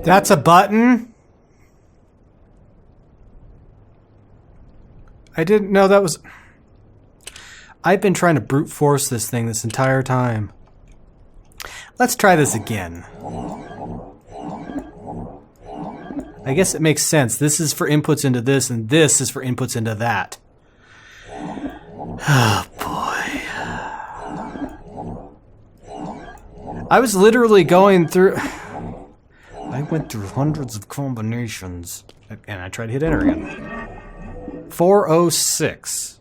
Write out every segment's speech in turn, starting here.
That's a button? I didn't know that was... I've been trying to brute force this thing this entire time. Let's try this again. I guess it makes sense. This is for inputs into this, and this is for inputs into that. Oh, boy. I was literally going through... I went through hundreds of combinations, and I tried to hit enter again. 406.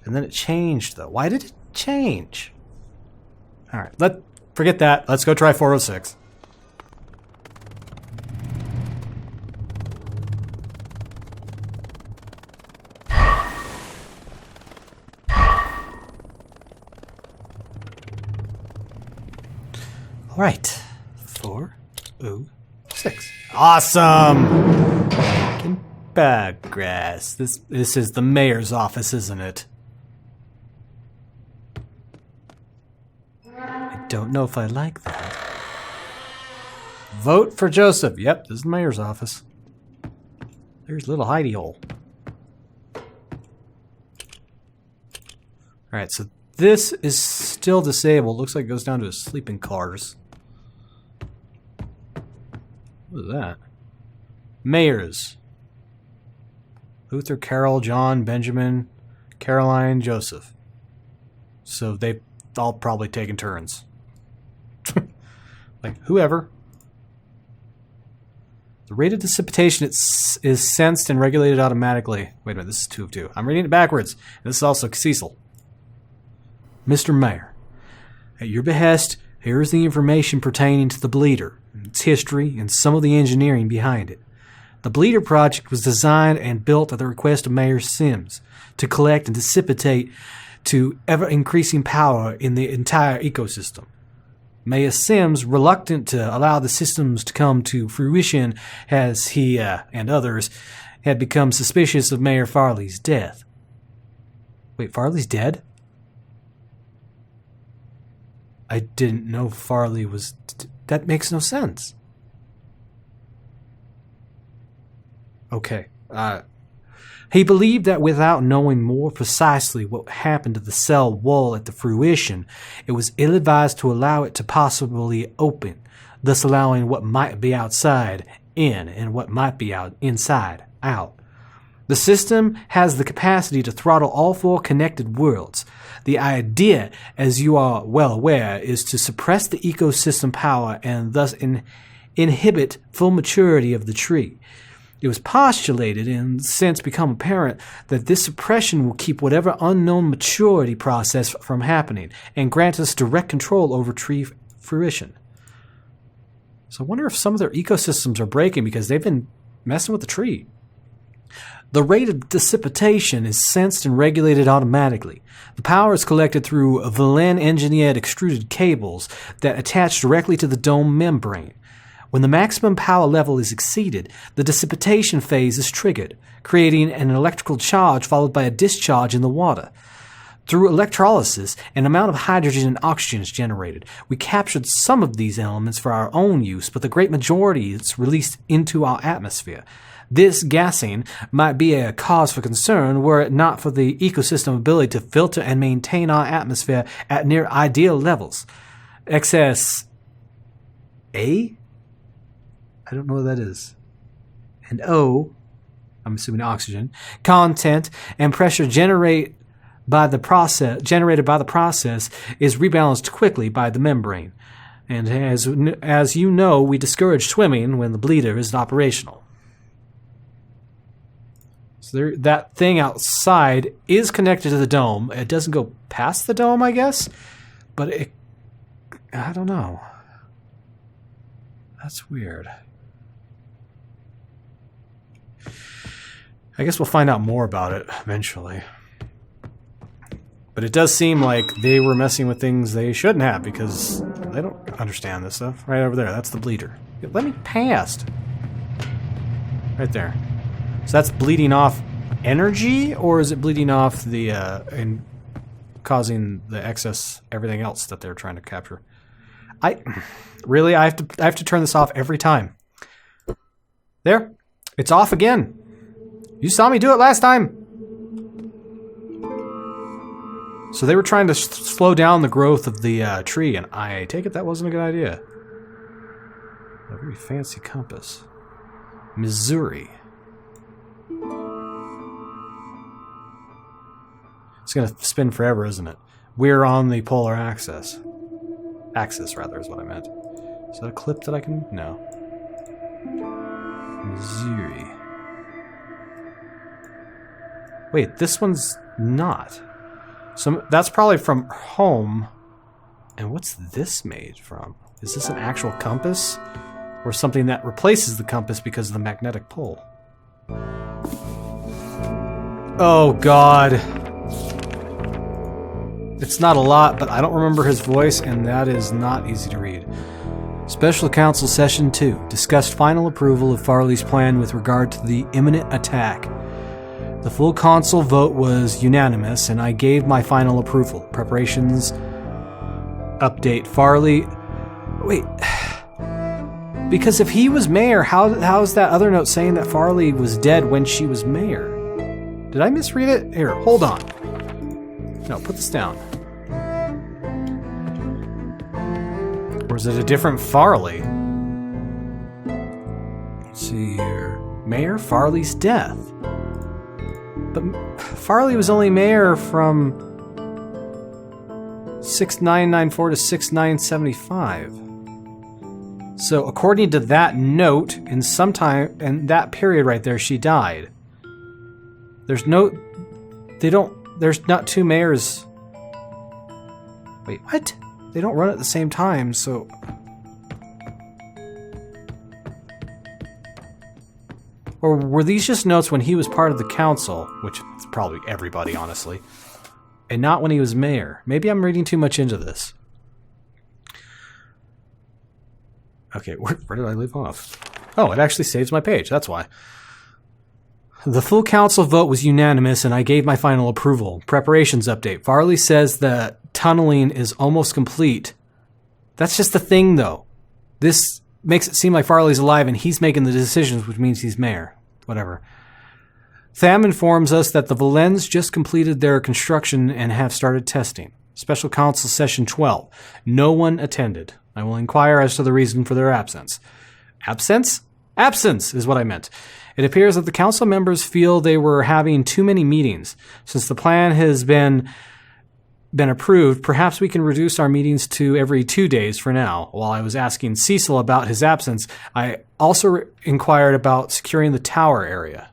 And then it changed, though. Why did it change? Alright, forget that. Let's go try 406. Alright. 406. Awesome! Making progress. This is the mayor's office, isn't it? I don't know if I like that. Vote for Joseph. Yep, this is the mayor's office. There's little hidey hole. Alright, so this is still disabled. Looks like it goes down to his sleeping quarters. What is that? Mayors. Luther, Carol, John, Benjamin, Caroline, Joseph. So they've all probably taken turns. Like, whoever. The rate of dissipation is sensed and regulated automatically. Wait a minute, this is 2 of 2. I'm reading it backwards. This is also Cecil. Mr. Mayor, at your behest, here is the information pertaining to the bleeder, its history, and some of the engineering behind it. The Bleeder project was designed and built at the request of Mayor Sims to collect and dissipate to ever-increasing power in the entire ecosystem. Mayor Sims, reluctant to allow the systems to come to fruition as he and others had become suspicious of Mayor Farley's death. Wait, Farley's dead? I didn't know Farley was... That makes no sense. Okay. He believed that without knowing more precisely what happened to the cell wall at the fruition, it was ill-advised to allow it to possibly open, thus allowing what might be outside in and what might be inside out. The system has the capacity to throttle all 4 connected worlds. The idea, as you are well aware, is to suppress the ecosystem power and thus inhibit full maturity of the tree. It was postulated and since become apparent that this suppression will keep whatever unknown maturity process from happening and grant us direct control over tree fruition. So I wonder if some of their ecosystems are breaking because they've been messing with the tree. The rate of dissipation is sensed and regulated automatically. The power is collected through Velen-engineered extruded cables that attach directly to the dome membrane. When the maximum power level is exceeded, the dissipation phase is triggered, creating an electrical charge followed by a discharge in the water. Through electrolysis, an amount of hydrogen and oxygen is generated. We captured some of these elements for our own use, but the great majority is released into our atmosphere. This gassing might be a cause for concern were it not for the ecosystem ability to filter and maintain our atmosphere at near ideal levels. Excess A? I don't know what that is. And O, I'm assuming oxygen, content and pressure generated by the process is rebalanced quickly by the membrane. And as you know, we discourage swimming when the bleeder is operational. So that thing outside is connected to the dome. It doesn't go past the dome, I guess, but I don't know. That's weird. I guess we'll find out more about it eventually. But it does seem like they were messing with things they shouldn't have because they don't understand this stuff. Right over there, that's the bleeder. Let me past. Right there. So that's bleeding off energy, or is it bleeding off the and causing the excess everything else that they're trying to capture? Really, I have to turn this off every time. There. It's off again. You saw me do it last time. So they were trying to slow down the growth of the tree, and I take it that wasn't a good idea. A very fancy compass. Missouri. It's going to spin forever, isn't it? We're on the polar axis. Axis, rather, is what I meant. Is that a clip that I can... No. Missouri. Wait, this one's not. So that's probably from home. And what's this made from? Is this an actual compass? Or something that replaces the compass because of the magnetic pole? Oh, God. It's not a lot, but I don't remember his voice, and that is not easy to read. Special Council Session 2 discussed final approval of Farley's plan with regard to the imminent attack. The full council vote was unanimous, and I gave my final approval. Preparations update Farley... Wait... Because if he was mayor, how is that other note saying that Farley was dead when she was mayor? Did I misread it? Here, hold on. No, put this down. Or is it a different Farley? Let's see here. Mayor Farley's death. But Farley was only mayor from 6994 to 6975. So according to that note, in that period right there, she died. There's not two mayors. Wait, what? They don't run at the same time, so... Or were these just notes when he was part of the council, which is probably everybody, honestly, and not when he was mayor? Maybe I'm reading too much into this. Okay, where did I leave off? Oh, it actually saves my page, that's why. The full council vote was unanimous, and I gave my final approval. Preparations update. Farley says that tunneling is almost complete. That's just the thing, though. This makes it seem like Farley's alive, and he's making the decisions, which means he's mayor. Whatever. Tham informs us that the Valens just completed their construction and have started testing. Special Council Session 12. No one attended. I will inquire as to the reason for their absence. Absence? Absence is what I meant. It appears that the council members feel they were having too many meetings. Since the plan has been approved, perhaps we can reduce our meetings to every 2 days for now. While I was asking Cecil about his absence, I also inquired about securing the tower area.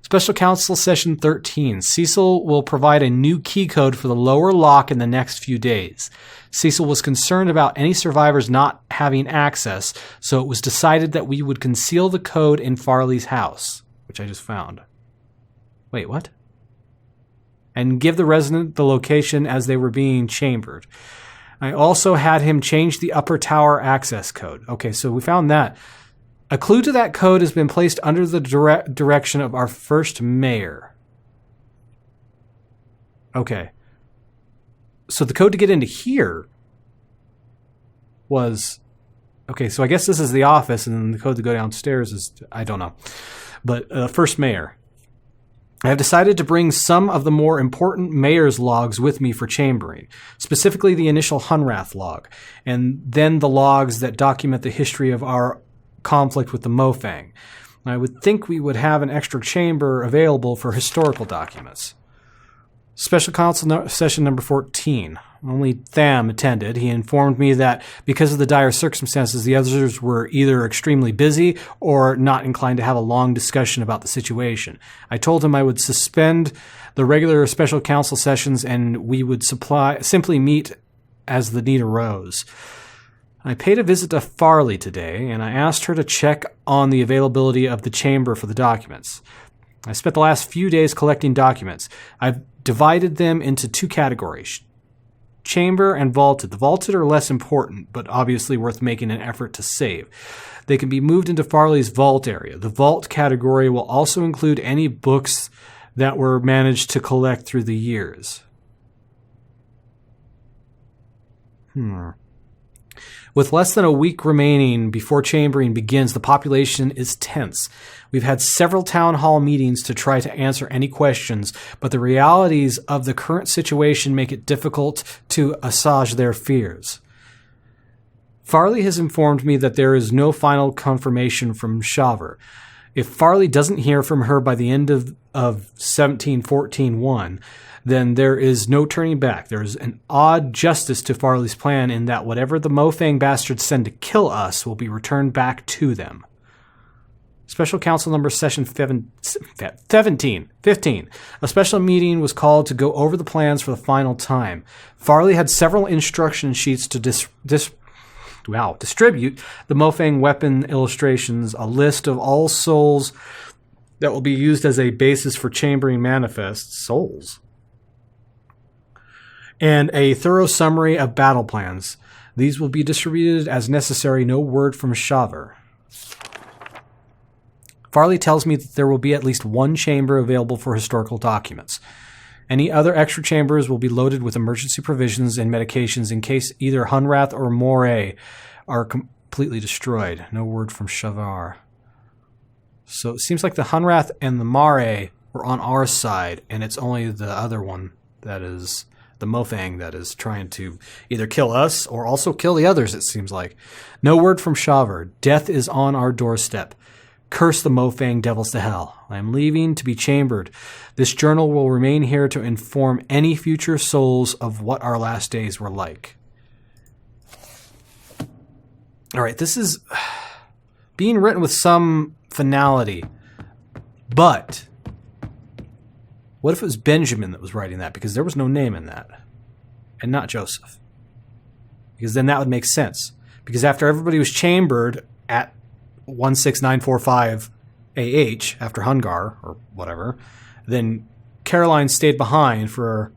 Special Council Session 13. Cecil will provide a new key code for the lower lock in the next few days. Cecil was concerned about any survivors not having access, so it was decided that we would conceal the code in Farley's house, which I just found. Wait, what? And give the resident the location as they were being chambered. I also had him change the upper tower access code. Okay, so we found that. A clue to that code has been placed under the direction of our first mayor. Okay. So the code to get into here was... Okay, so I guess this is the office, and then the code to go downstairs is... I don't know. But first mayor. I have decided to bring some of the more important mayor's logs with me for chambering, specifically the initial Hunrath log, and then the logs that document the history of our conflict with the Mofang. I would think we would have an extra chamber available for historical documents. Special Council Session number 14. Only Tham attended. He informed me that because of the dire circumstances, the others were either extremely busy or not inclined to have a long discussion about the situation. I told him I would suspend the regular Special Council sessions and we would simply meet as the need arose. I paid a visit to Farley today, and I asked her to check on the availability of the chamber for the documents. I spent the last few days collecting documents. I've divided them into two categories, chamber and vaulted. The vaulted are less important, but obviously worth making an effort to save. They can be moved into Farley's vault area. The vault category will also include any books that were managed to collect through the years. With less than a week remaining before chambering begins, the population is tense. We've had several town hall meetings to try to answer any questions, but the realities of the current situation make it difficult to assuage their fears. Farley has informed me that there is no final confirmation from Shaver. If Farley doesn't hear from her by the end of 1714-1, then there is no turning back. There is an odd justice to Farley's plan in that whatever the Mofang bastards send to kill us will be returned back to them. Special Council Number Session 15. A special meeting was called to go over the plans for the final time. Farley had several instruction sheets to distribute the Mofang weapon illustrations, a list of all souls that will be used as a basis for chambering manifests. Souls. And a thorough summary of battle plans. These will be distributed as necessary. No word from Shaver. Farley tells me that there will be at least one chamber available for historical documents. Any other extra chambers will be loaded with emergency provisions and medications in case either Hunrath or Moray are completely destroyed. No word from Shavar. So it seems like the Hunrath and the Moray were on our side, and it's only the other one, that is the Mofang, that is trying to either kill us or also kill the others, it seems like. No word from Shavar. Death is on our doorstep. Curse the Mofang devils to hell. I am leaving to be chambered. This journal will remain here to inform any future souls of what our last days were like. All right, this is being written with some finality, but what if it was Benjamin that was writing that? Because there was no name in that, and not Joseph. Because then that would make sense. Because after everybody was chambered at 16945 AH after Hungar or whatever, then Caroline stayed behind for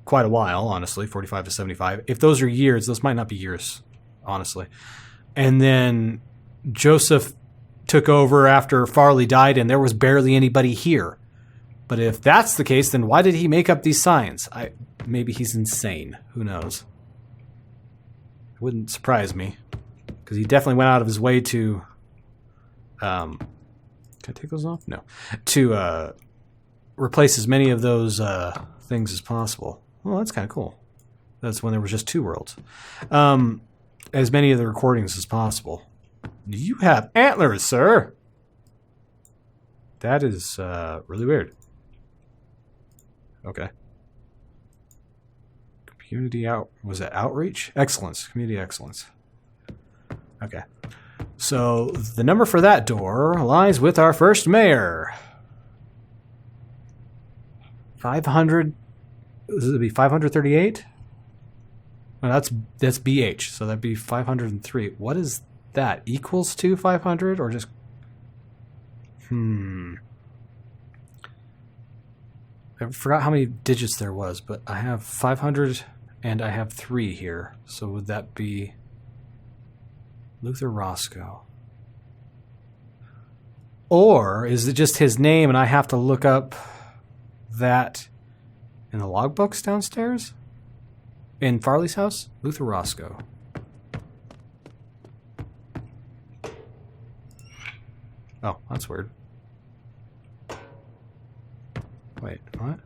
quite a while, honestly, 45 to 75. If those are years, those might not be years, honestly. And then Joseph took over after Farley died and there was barely anybody here. But if that's the case, then why did he make up these signs? Maybe he's insane. Who knows? It wouldn't surprise me. Because he definitely went out of his way to... can I take those off? No. To replace as many of those things as possible. Well, that's kind of cool. That's when there was just 2 worlds. As many of the recordings as possible. You have antlers, sir! That is really weird. Okay. Community was that outreach? Excellence. Community excellence. Okay. So the number for that door lies with our first mayor. 500. Would it be 538? Well, that's BH, so that'd be 503. What is that? Equals to 500 or just... I forgot how many digits there was, but I have 500 and I have 3 here. So would that be Luther Roscoe? Or is it just his name and I have to look up that in the logbooks downstairs? In Farley's house? Luther Roscoe. Oh, that's weird. Wait, what?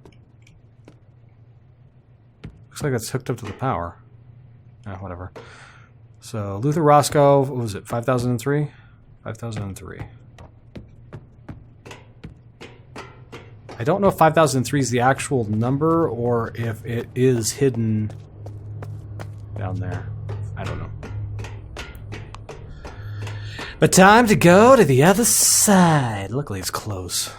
Looks like it's hooked up to the power. Whatever. So, Luther Roscoe, what was it, 5003? 5003. I don't know if 5003 is the actual number or if it is hidden down there. I don't know. But time to go to the other side. Luckily it's close.